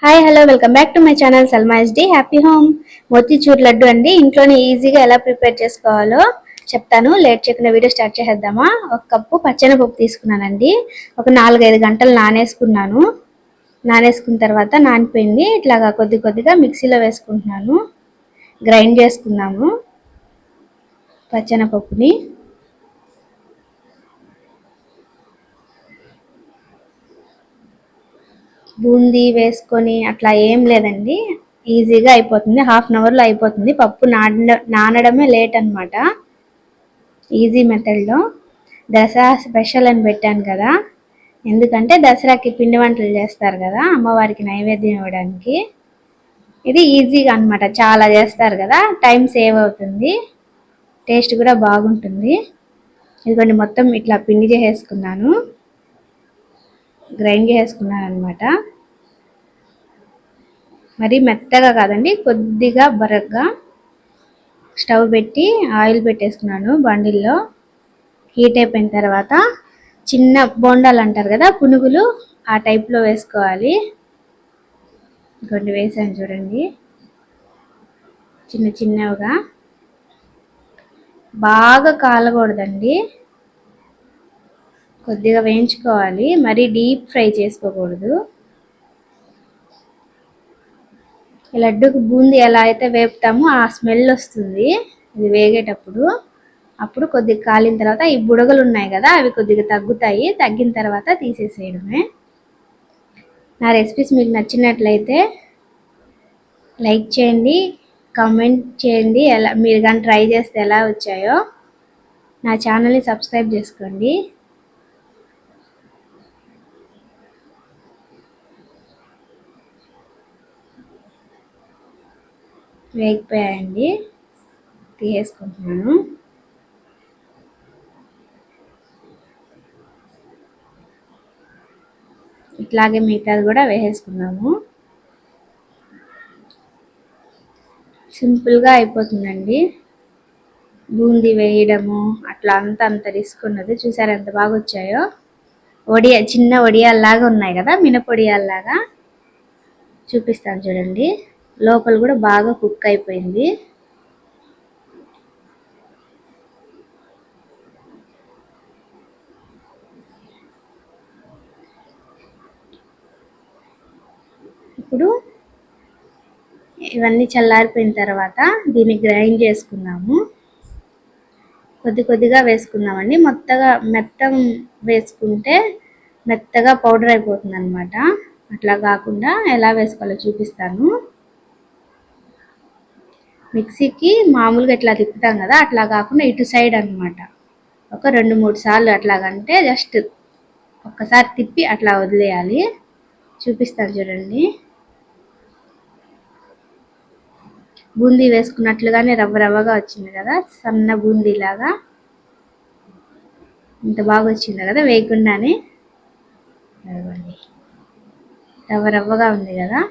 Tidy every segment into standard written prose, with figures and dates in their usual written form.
Hi hello welcome back to my channel Salma SD happy home. Motichoor laddu అండి. ఇంట్లోనే ఈజీగా ఎలా ప్రిపేర్ చేసుకోవాలో చెప్తాను. లేట్ చేయకుండా వీడియో స్టార్ట్ చేసేద్దామా. ఒక కప్పు పచ్చెనపప్పు తీసుకున్నానండి. ఒక 4-5 గంటలు నానేసుకున్నాను. నానేసుకున్న తర్వాత నానిపోయింది. ఇట్లాగా కొద్ది కొద్దిగా మిక్సీలో వేసుకుంటున్నాను. గ్రైండ్ చేసుకున్నాము పచ్చెనపప్పుని. బూందీ వేసుకొని అట్లా ఏం లేదండి, ఈజీగా అయిపోతుంది. హాఫ్ అన్ అవర్లో అయిపోతుంది. పప్పు నానడమే లేట్ అనమాట. ఈజీ మెథడ్లో దసరా స్పెషల్ అని పెట్టాను కదా, ఎందుకంటే దసరాకి పిండి వంటలు చేస్తారు కదా అమ్మవారికి నైవేద్యం ఇవ్వడానికి. ఇది ఈజీగా అనమాట, చాలా చేస్తారు కదా, టైం సేవ్ అవుతుంది, టేస్ట్ కూడా బాగుంటుంది. ఇదిగోండి మొత్తం ఇట్లా పిండి చేసేసుకున్నాను, గ్రైండ్ చేసుకున్నాను అనమాట. మరి మెత్తగా కాదండి, కొద్దిగా బరగ్గా. స్టవ్ పెట్టి ఆయిల్ పెట్టేసుకున్నాను బండిల్లో. హీట్ అయిపోయిన తర్వాత చిన్న బోండాలు అంటారు కదా, పునుగులు, ఆ టైప్లో వేసుకోవాలి. ఇంకొన్ని వేసాను చూడండి, చిన్న చిన్నవిగా. బాగా కాలకూడదండి, కొద్దిగా వేయించుకోవాలి, మరీ డీప్ ఫ్రై చేసుకోకూడదు. ఈ లడ్డూకి బూందీ ఎలా అయితే వేపుతామో ఆ స్మెల్ వస్తుంది ఇది వేగేటప్పుడు. అప్పుడు కొద్దిగా కాలిన తర్వాత ఈ బుడగలు ఉన్నాయి కదా, అవి కొద్దిగా తగ్గుతాయి. తగ్గిన తర్వాత తీసేసేయడమే. నా రెసిపీస్ మీకు నచ్చినట్లయితే లైక్ చేయండి, కామెంట్ చేయండి. ఎలా మీరు కానీ ట్రై చేస్తే ఎలా వచ్చాయో. నా ఛానల్ని సబ్స్క్రైబ్ చేసుకోండి. వేగిపోయాయండి, తీసేసుకుంటున్నాను. ఇట్లాగే మిగతాది కూడా వేసేసుకున్నాము. సింపుల్గా అయిపోతుందండి. బూందీ వేయడము అట్లా అంత రిస్క్ ఉన్నది. చూసారు ఎంత బాగా వచ్చాయో. చిన్న వడియాల్లాగా ఉన్నాయి కదా, మినపొడియాల్లాగా. చూపిస్తాను చూడండి, లోపల కూడా బాగా కుక్ అయిపోయింది. ఇప్పుడు ఇవన్నీ చల్లారిపోయిన తర్వాత దీన్ని గ్రైండ్ చేసుకున్నాము. కొద్దిగా వేసుకుందామండి. మెత్తగా వేసుకుంటే మెత్తగా పౌడర్ అయిపోతుంది అనమాట. అట్లా కాకుండా ఎలా వేసుకోవాలో చూపిస్తాను. మిక్సీకి మామూలుగా ఇట్లా తిప్పుతాం కదా, అట్లా కాకుండా ఇటు సైడ్ అనమాట. ఒక 2-3 సార్లు అట్లాగంటే జస్ట్ ఒక్కసారి తిప్పి అట్లా వదిలేయాలి. చూపిస్తాను చూడండి. బూందీ వేసుకున్నట్లుగానే రవ్వగా వచ్చింది కదా, సన్న బూందీలాగా. ఇంత బాగా వచ్చింది కదా వేయకుండానే. రవ్వగా ఉంది కదా.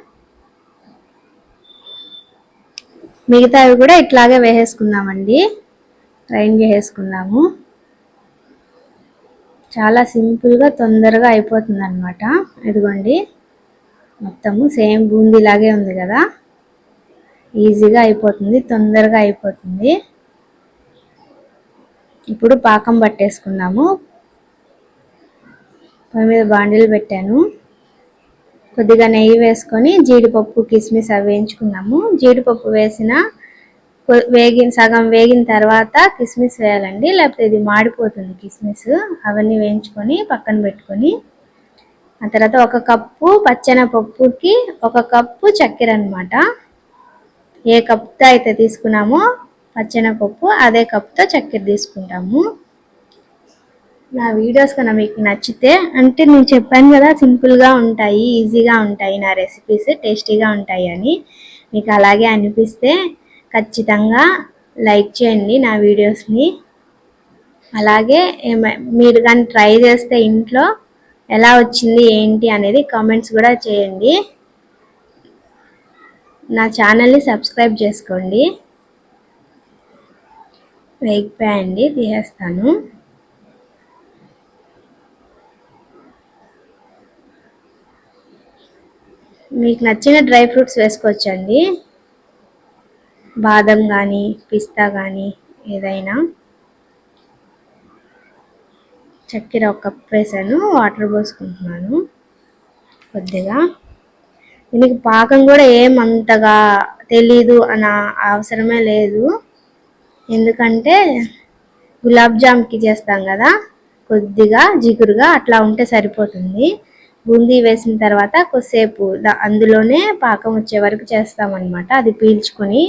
మిగతావి కూడా ఇట్లాగే వేసేసుకుందామండి, గ్రైండ్ చేసేసుకుందాము. చాలా సింపుల్గా తొందరగా అయిపోతుంది అనమాట. ఇదిగోండి మొత్తము సేమ్ బూందీలాగే ఉంది కదా, ఈజీగా అయిపోతుంది, తొందరగా అయిపోతుంది. ఇప్పుడు పాకం పట్టేసుకుందాము. పొయ్యి మీద బాండీలు పెట్టాను. కొద్దిగా నెయ్యి వేసుకొని జీడిపప్పు కిస్మిస్ అవి వేయించుకున్నాము. జీడిపప్పు సగం వేగిన తర్వాత కిస్మిస్ వేయాలండి, లేకపోతే ఇది మాడిపోతుంది కిస్మిస్. అవన్నీ వేయించుకొని పక్కన పెట్టుకొని, ఆ తర్వాత 1 కప్పు పచ్చెనపప్పుకి 1 కప్పు చక్కెర అనమాట. ఏ కప్తో అయితే తీసుకున్నామో పచ్చెనపప్పు, అదే కప్తో చక్కెర తీసుకుంటాము. నా వీడియోస్ కన్నా మీకు నచ్చితే, అంటే నేను చెప్పాను కదా సింపుల్గా ఉంటాయి, ఈజీగా ఉంటాయి నా రెసిపీస్, టేస్టీగా ఉంటాయి అని, మీకు అలాగే అనిపిస్తే ఖచ్చితంగా లైక్ చేయండి నా వీడియోస్ని. అలాగే మీరు కానీ ట్రై చేస్తే ఇంట్లో ఎలా వచ్చింది ఏంటి అనేది కామెంట్స్ కూడా చేయండి. నా ఛానల్ని సబ్స్క్రైబ్ చేసుకోండి. వేగిపోయాయండి, తీసేస్తాను. మీకు నచ్చిన డ్రై ఫ్రూట్స్ వేసుకోవచ్చండి, బాదం కానీ పిస్తా కానీ ఏదైనా. చక్కెర ఒక కప్ వేసాను, వాటర్ పోసుకుంటున్నాను కొద్దిగా. దీనికి పాకం కూడా ఏమంతగా తెలీదు అన్న అవసరమే లేదు, ఎందుకంటే గులాబ్ జామ్కి చేస్తాం కదా, కొద్దిగా జిగురుగా అట్లా ఉంటే సరిపోతుంది. బూందీ వేసిన తర్వాత కొద్దిసేపు అందులోనే పాకం వచ్చే వరకు చేస్తామన్నమాట, అది పీల్చుకొని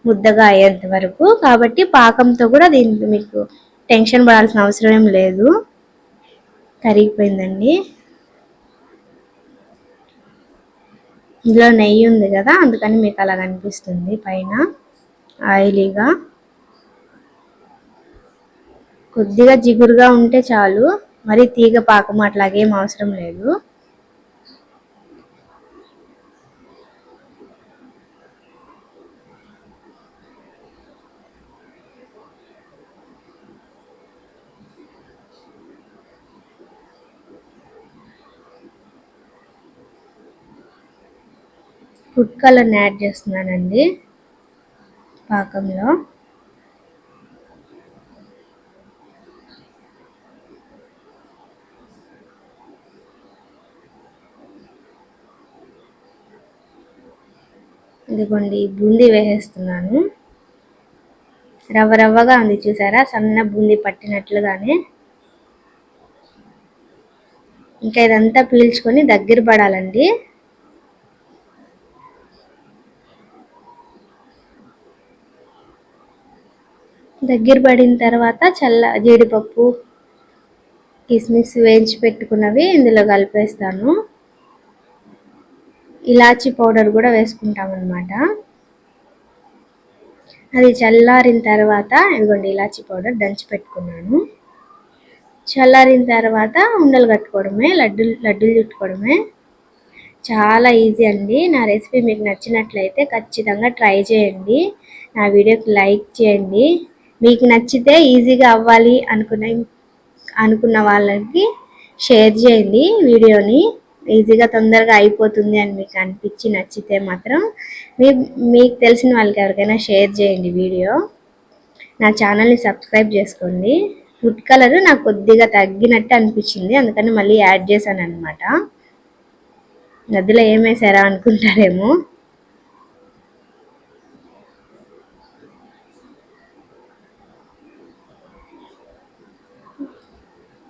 ముద్దగా అయ్యేంత వరకు. కాబట్టి పాకంతో కూడా దీనికి మీకు టెన్షన్ పడాల్సిన అవసరం ఏం లేదు. కరిగిపోయిందండి. ఇందులో నెయ్యి ఉంది కదా, అందుకని మీకు అలా కనిపిస్తుంది పైన ఆయిలీగా. కొద్దిగా జిగురుగా ఉంటే చాలు, మరి తీగ పాకం అట్లాగేం అవసరం లేదు. ఫుడ్ కలర్ని యాడ్ చేస్తున్నానండి పాకంలో. ఇదిగోండి బూందీ వేసేస్తున్నాను. రవ్వ రవ్వగా ఉంది చూసారా, సన్న బూందీ పట్టినట్లుగానే. ఇంకా ఇదంతా పీల్చుకొని దగ్గర పడాలండి. దగ్గర పడిన తర్వాత జీడిపప్పు కిస్మిస్ వేయించి పెట్టుకున్నవి ఇందులో కలిపేస్తాను. ఇలాచీ పౌడర్ కూడా వేసుకుంటాం అన్నమాట. అది చల్లారిన తర్వాత ఇదిగోండి ఇలాచీ పౌడర్ దంచి పెట్టుకున్నాను. చల్లారిన తర్వాత ఉండలు కట్టుకోవడమే, లడ్డూలు చుట్టుకోవడమే. చాలా ఈజీ అండి. నా రెసిపీ మీకు నచ్చినట్లయితే ఖచ్చితంగా ట్రై చేయండి. నా వీడియోకి లైక్ చేయండి. మీకు నచ్చితే ఈజీగా అవ్వాలి అనుకున్న వాళ్ళకి షేర్ చేయండి వీడియోని. ఈజీగా తొందరగా అయిపోతుంది అని మీకు అనిపించి నచ్చితే మాత్రం మీకు తెలిసిన వాళ్ళకి ఎవరికైనా షేర్ చేయండి వీడియో. నా ఛానల్ని సబ్స్క్రైబ్ చేసుకోండి. ఫుడ్ కలర్ నాకు కొద్దిగా తగ్గినట్టు అనిపించింది, అందుకని మళ్ళీ యాడ్ చేశాను అనమాట. మధ్యలో ఏం వేసారా అనుకుంటారేమో.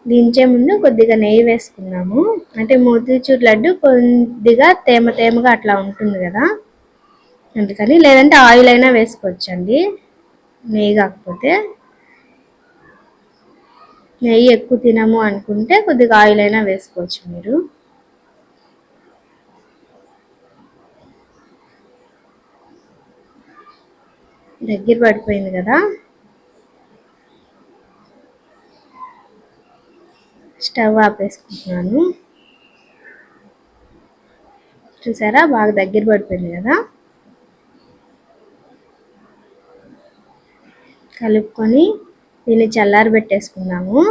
దించే ముందు కొద్దిగా నెయ్యి వేసుకున్నాము, అంటే మోతీచూర్ లడ్డు కొద్దిగా తేమ తేమగా అట్లా ఉంటుంది కదా, అందుకని. లేదంటే ఆయిల్ అయినా వేసుకోవచ్చండి, నెయ్యి కాకపోతే. నెయ్యి ఎక్కువ తినము అనుకుంటే కొద్దిగా ఆయిల్ అయినా వేసుకోవచ్చు మీరు. దగ్గర పడిపోయింది కదా, స్టవ్ ఆపేసుకుంటున్నాను. చూసారా బాగా దగ్గర పడిపోయింది కదా. కలుపుకొని దీన్ని చల్లారి పెట్టేసుకుందాము.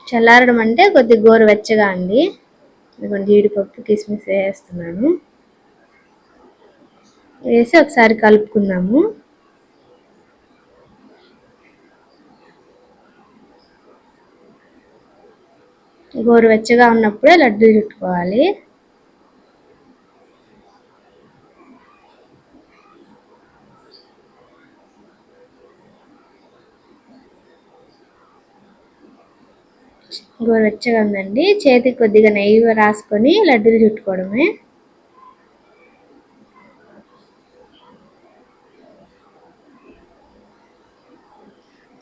చల్లారడం అంటే కొద్దిగా గోరువెచ్చగా అండి. ఇదిగోండి జీడిపప్పు కిస్మిస్ వేస్తున్నాను, వేసి ఒకసారి కలుపుకుందాము. గోరువెచ్చగా ఉన్నప్పుడే లడ్డూలు చుట్టుకోవాలి. గోరువెచ్చగా ఉందండి, చేతికి కొద్దిగా నెయ్యి రాసుకొని లడ్డూలు చుట్టుకోవడమే.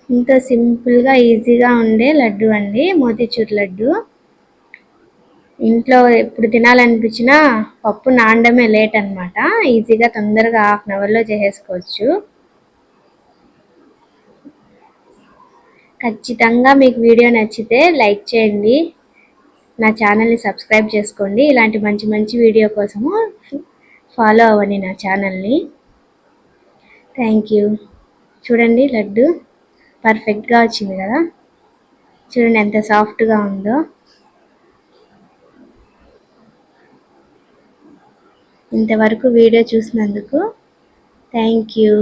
ఇంత సింపుల్గా ఈజీగా ఉండే లడ్డు అండి మోతీచూర్ లడ్డు. ఇంట్లో ఎప్పుడు తినాలనిపించినా పప్పు నానడమే లేట్ అనమాట, ఈజీగా తొందరగా హాఫ్ అన్ అవర్లో చేసేసుకోవచ్చు. ఖచ్చితంగా మీకు వీడియో నచ్చితే లైక్ చేయండి, నా ఛానల్ని సబ్స్క్రైబ్ చేసుకోండి. ఇలాంటి మంచి మంచి వీడియో కోసము ఫాలో అవ్వండి నా ఛానల్ని. Thank you. చూడండి లడ్డు పర్ఫెక్ట్గా వచ్చింది కదా, చూడండి ఎంత సాఫ్ట్గా ఉందో. ఇంతవరకు వీడియో చూసినందుకు థ్యాంక్ యూ.